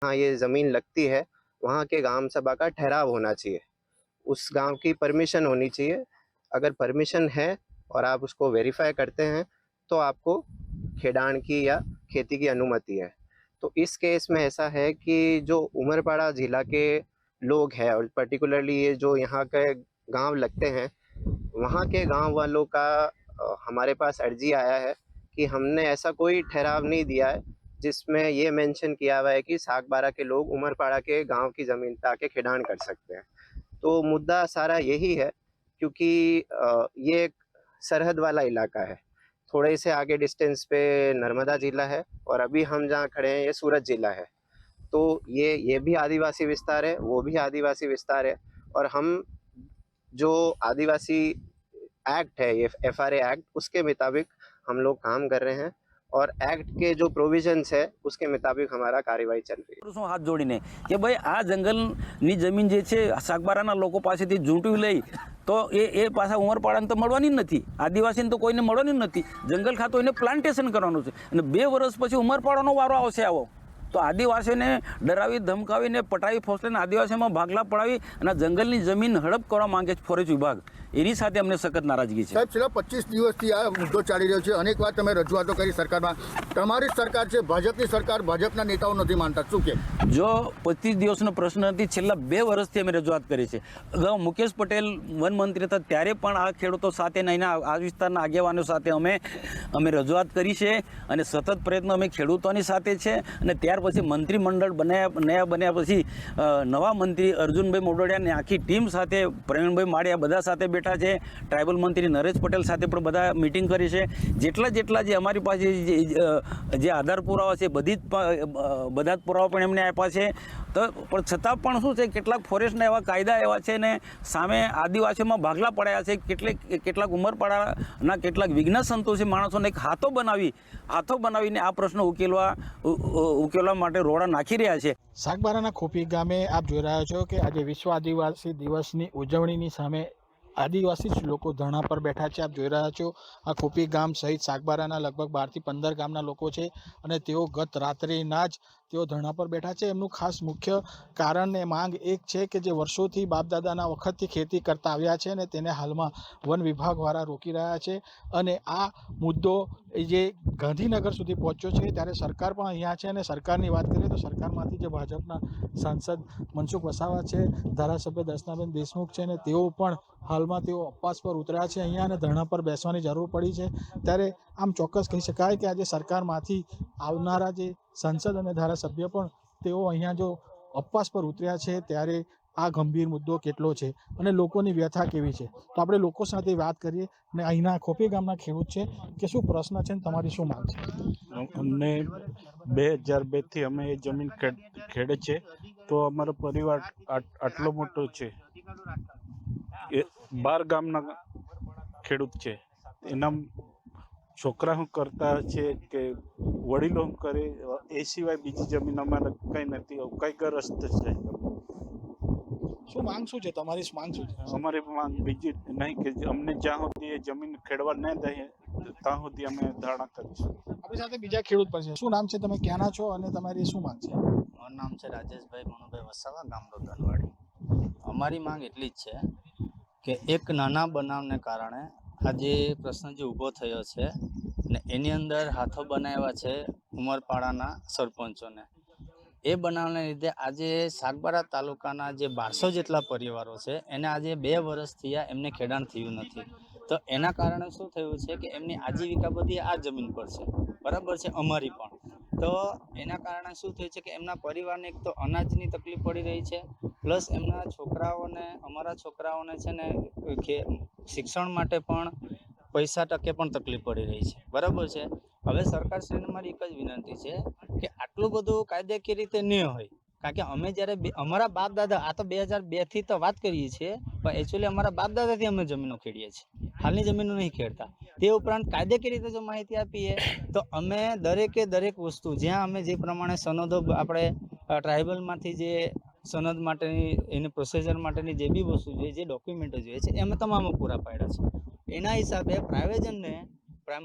हाँ ये ज़मीन लगती है वहाँ के ग्राम सभा का ठहराव होना चाहिए, उस गांव की परमिशन होनी चाहिए। अगर परमिशन है और आप उसको वेरीफाई करते हैं तो आपको खेडान की या खेती की अनुमति है। तो इस केस में ऐसा है कि जो उमरपाड़ा जिला के लोग हैं और पर्टिकुलरली ये जो यहाँ के गांव लगते हैं, वहाँ के गांव वालों का हमारे पास अर्जी आया है कि हमने ऐसा कोई ठहराव नहीं दिया है जिसमें ये मेंशन किया हुआ है कि सागबारा के लोग उमरपाड़ा के गांव की ज़मीन पे आके खेडान कर सकते हैं। तो मुद्दा सारा यही है क्योंकि ये एक सरहद वाला इलाका है, थोड़े से आगे डिस्टेंस पे नर्मदा जिला है और अभी हम जहाँ खड़े हैं ये सूरत जिला है। तो ये भी आदिवासी विस्तार है, वो भी आदिवासी विस्तार है और हम जो आदिवासी एक्ट है, ये एफआरए एक्ट, उसके मुताबिक हम लोग काम कर रहे हैं और एक्ट के जो प्रोविजंस है उसके मुताबिक हमारा कार्यवाही चल रही है। हाथ जोड़ीने કે ભાઈ આ જંગલની જમીન જે છે સાગબારાના લોકો પાસેથી ઝૂંટવી લઈ તો એ પાછા ઉમરપાડાને તો મળવાની જ નથી, આદિવાસીને તો કોઈને મળવાની જ નથી। જંગલ ખાતું એને પ્લાન્ટેશન કરવાનું છે અને 2 વર્ષ પછી ઉમરપાડાનો વારો આવશે આવો તો આદિવાસીઓને ડરાવી ધમકાવીને પટાવી ફોસલીને આદિવાસીઓમાં ભાગલા પડાવી અને જંગલની જમીન હડપ કરવા માંગે છે ફોરેસ્ટ વિભાગ। એની સાથે અમને સખત નારાજગી છે। સાહેબ છેલ્લા 25 દિવસથી આ મુદ્દો ચાલી રહ્યો છે, અનેક વાર તમે રજૂઆતો કરી સરકારમાં, તમારી સરકાર છે ભાજપની સરકાર, ભાજપના નેતાઓ નથી માનતા, શું કે? જો 25 દિવસનો પ્રશ્ન નથી, છેલ્લા 2 વર્ષથી અમે રજૂઆત કરી છે। અગાઉ મુકેશ પટેલ વન મંત્રી હતા ત્યારે પણ આ ખેડૂતો સાથે નહીં, આ વિસ્તારના આગેવાનો સાથે અમે રજૂઆત કરી છે અને સતત પ્રયત્નો અમે ખેડૂતોની સાથે છે। અને ત્યાર પછી મંત્રીમંડળ બન્યા પછી નવા મંત્રી અર્જુનભાઈ મોડોડિયાની આખી ટીમ સાથે પ્રવીણભાઈ માળિયા બધા સાથે બેઠા છે, ટ્રાઇબલ મંત્રી નરેશ પટેલ સાથે પણ બધા મિટિંગ કરી છે। જેટલા જે અમારી પાસે જે આધાર પુરાવા છે બધા જ પુરાવા પણ એમને આપ્યા છે। તો પણ છતાં પણ શું છે, કેટલાક ફોરેસ્ટના એવા કાયદા એવા છે ને સામે આદિવાસીઓમાં ભાગલા પડ્યા છે, કેટલાક ઉમરપાડાના કેટલાક વિજ્ઞ સંતોષી માણસોને એક હાથો બનાવીને આ પ્રશ્ન ઉકેલવા માટે રોડા નાખી રહ્યા છે। સાગબારાના ખોપી ગામે આપ જોઈ રહ્યા છો કે આજે વિશ્વ આદિવાસી દિવસની ઉજવણીની સામે આદિવાસી જ લોકો ધરણા પર બેઠા છે। આપ જોઈ રહ્યા છો આ ખોપી ગામ સહિત સાગબારાના લગભગ 12 થી 15 ગામના લોકો છે અને તેઓ ગત રાત્રિના જ તેઓ ધરણા પર બેઠા છે। એમનું ખાસ મુખ્ય કારણ ને માંગ એક છે કે જે વર્ષોથી બાપદાદાના વખતથી ખેતી કરતા આવ્યા છે અને તેને હાલમાં વન વિભાગવાળા રોકી રહ્યા છે અને આ મુદ્દો જે ગાંધીનગર સુધી પહોંચ્યો છે ત્યારે સરકાર પણ અહીંયા છે અને સરકારની વાત કરીએ તો સરકારમાંથી જે ભાજપના સાંસદ મનસુખ વસાવા છે, ધારાસભ્ય દર્શનાબેન દેશમુખ છે અને તેઓ પણ હાલમાં તેઓ ઉપવાસ પર ઉતર્યા છે અહીંયા અને ધરણા પર બેસવાની જરૂર પડી છે। ત્યારે આમ ચોક્કસ કહી શકાય કે આજે સરકારમાંથી આવનારા જે સાંસદ અને ધારાસભ્ય પણ તેઓ અહીંયા જો ઉપવાસ પર ઉતર્યા છે ત્યારે આ ગંભીર મુદ્દો કેટલો છે અને લોકોની વ્યથા કેવી છે, તો આપણે લોકો સાથે વાત કરીએ અને અહીંના ખોપી ગામના ખેડૂત છે કે શું પ્રશ્ન છે ને તમારી શું માંગ છે? અમને 2002થી અમે એ જમીન ખેડે છે તો અમારો પરિવાર આટલો મોટો છે, 12 ગામના ખેડૂત છે, એના છોકરા શું કરતા છે કે વડીલો શું કરે, એ સિવાય બીજી જમીન અમારે કંઈ નથી, કંઈ ગ્રસ્ત છે। શું માંગ શું છે તમારી? માંગ શું છે? અમારી માંગ બીજી નહીં કે અમને જ્યાં સુધી એ જમીન ખેડવા ન દઈએ ત્યાં સુધી અમે ધરણા કરીશું। આપણી સાથે બીજા ખેડૂત પણ છે, શું નામ છે, તમે ક્યાંના છો અને તમારી શું માંગ છે? મારું નામ છે રાજેશભાઈ મનુભાઈ વસાવા, ગામ રોધનવાડી। અમારી માંગ એટલી જ છે કે એક નાના બનાવને કારણે આ જે પ્રશ્ન જે ઊભો થયો છે ને એની અંદર હાથો બનાવ્યા છે ઉમરપાડાના સરપંચોને, એ બનાવને લીધે આજે સાગબારા તાલુકાના જે 1200 જેટલા પરિવારો છે એને આજે 2 વર્ષથી એમને ખેડાણ થયું નથી। તો એના કારણે શું થયું છે કે એમની આજીવિકા બધી આ જમીન પર છે, બરાબર છે, અમારી પણ। તો એના કારણે શું થયું છે કે એમના પરિવારને એક તો અનાજની તકલીફ પડી રહી છે, પ્લસ એમના છોકરાઓને, અમારા છોકરાઓને છે ને શિક્ષણ માટે પણ પૈસા ટકે પણ તકલીફ પડી રહી છે, બરાબર છે। હવે સરકારશ્રીને મારી એક જ વિનંતી છે કે આટલું બધું કાયદેકીય રીતે ન હોય, કારણ કે અમે જ્યારે અમારા બાપ દાદા, આ તો 2002થી તો વાત કરીએ છીએ પણ એકચ્યુઅલી અમારા બાપ દાદાથી અમે જમીનો ખેડીએ છીએ, હાલની જમીનો નહીં ખેડતા। તે ઉપરાંત કાયદેકીય રીતે જો માહિતી આપીએ તો અમે દરેક વસ્તુ જ્યાં અમે જે પ્રમાણે સનદો આપણે ટ્રાઇબલમાંથી જે સનદ માટેની એની પ્રોસેસર માટેની જે બી વસ્તુ જોઈએ, જે ડોક્યુમેન્ટો જોઈએ છે એ અમે તમામ પૂરા પાડ્યા છે। એના હિસાબે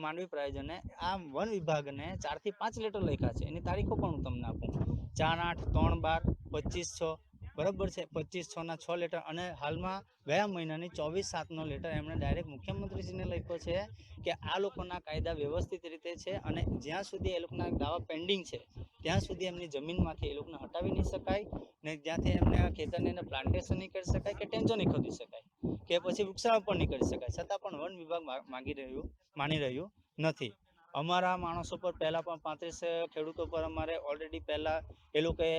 માંડવી પ્રાયોજને આ વન વિભાગને 4 થી 5 લેટર લખ્યા છે. એની તારીખો પણ હું તમને આપું. 4/8, 3/12, 25/6 બરાબર છે. 25/6 6 લેટર અને હાલમાં ગયા મહિનાની 24/7 લેટર એમણે ડાયરેક્ટ મુખ્યમંત્રીશ્રીને લખ્યો છે કે આ લોકોના કાયદા વ્યવસ્થિત રીતે છે અને જ્યાં સુધી એ લોકોના દાવા પેન્ડિંગ છે ત્યાં સુધી એમની જમીનમાંથી એ લોકોને હટાવી નહીં શકાય ને જ્યાંથી એમને ખેતરને પ્લાન્ટેશન નહીં કરી શકાય કે ટેન્જો નહીં ખોદી શકાય કે પછી વૃક્ષારોપણ નહીં કરી શકાય. છતાં પણ વન વિભાગ માની રહ્યું નથી. અમારા માણસો પર પહેલાં પણ 35 ખેડૂતો પર અમારે ઓલરેડી પહેલાં એ લોકોએ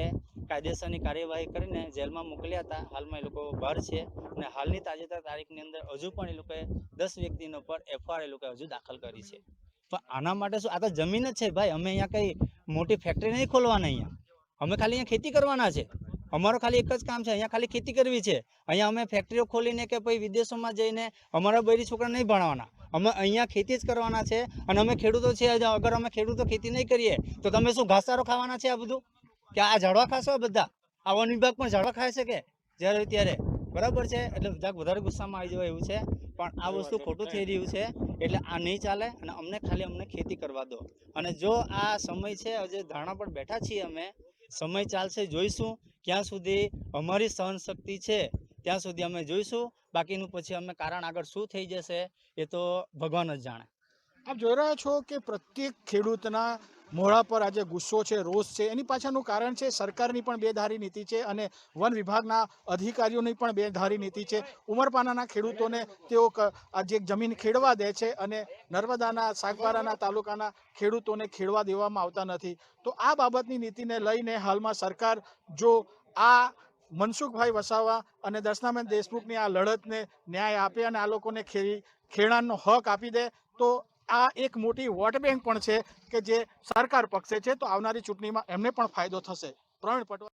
કાયદેસરની કાર્યવાહી કરીને જેલમાં મોકલ્યા હતા. હાલમાં એ લોકો બહાર છે અને હાલની તાજેતર તારીખની અંદર હજુ પણ એ લોકોએ 10 વ્યક્તિનો પર FIR એ લોકોએ હજુ દાખલ કરી છે. પણ આના માટે શું, આ તો જમીન જ છે ભાઈ. અમે અહીંયા કંઈ મોટી ફેક્ટરી નહીં ખોલવાના. અહીંયા અમે ખાલી અહીંયા ખેતી કરવાના છે. અમારો ખાલી એક જ કામ છે, અહીંયા ખાલી ખેતી કરવી છે. અહીંયા અમે ફેક્ટરીઓ ખોલીને કે પછી વિદેશોમાં જઈને અમારા બૈરી છોકરા નહીં ભણાવવાના. અમે અહીંયા ખેતી જ કરવાના છે અને અમે ખેડૂતો છે. અગર અમે ખેડૂતો ખેતી નહીં કરીએ તો તમે શું ઘાસચારો ખાવાના છે? આ બધું કે આ ઝાડવા ખાશો? આ બધા આ વન વિભાગ પણ ઝાડવા ખાય છે કે જ્યારે ત્યારે? બરાબર છે. એટલે વધારે ગુસ્સામાં આવી જવાય એવું છે. પણ આ વસ્તુ ખોટું થઈ રહ્યું છે એટલે આ નહીં ચાલે અને અમને ખેતી કરવા દો. અને જો આ સમય છે, હજુ ધારણા પર બેઠા છીએ અમે, સમય ચાલશે, જોઈશું ક્યાં સુધી અમારી સહનશક્તિ છે ત્યાં સુધી અમે જોઈશું. બાકીનું પછી અમે કારણ આગળ શું થઈ જશે એ તો ભગવાન જ જાણે. આપ જોઈ રહ્યા છો કે પ્રત્યેક ખેડૂતના મોઢા પર આજે ગુસ્સો છે, રોષ છે. એની પાછળનું કારણ છે સરકારની પણ બેધારી નીતિ છે અને વન વિભાગના અધિકારીઓની પણ બેધારી નીતિ છે. ઉમરપાડાના ખેડૂતોને તેઓ આજે જમીન ખેડવા દે છે અને નર્મદાના સાગબારાના તાલુકાના ખેડૂતોને ખેડવા દેવામાં આવતા નથી. તો આ બાબતની નીતિને લઈને હાલમાં સરકાર જો આ મનસુખભાઈ વસાવા અને દર્શનાબેન દેશમુખની આ લડતને ન્યાય આપે અને આ લોકોને ખેડાણનો હક આપી દે તો આ એક મોટી વોટ બેંક પણ છે કે જે સરકાર પક્ષે છે. તો આવનારી ચૂંટણીમાં એમને પણ ફાયદો થશે. પ્રવીણ પટવા.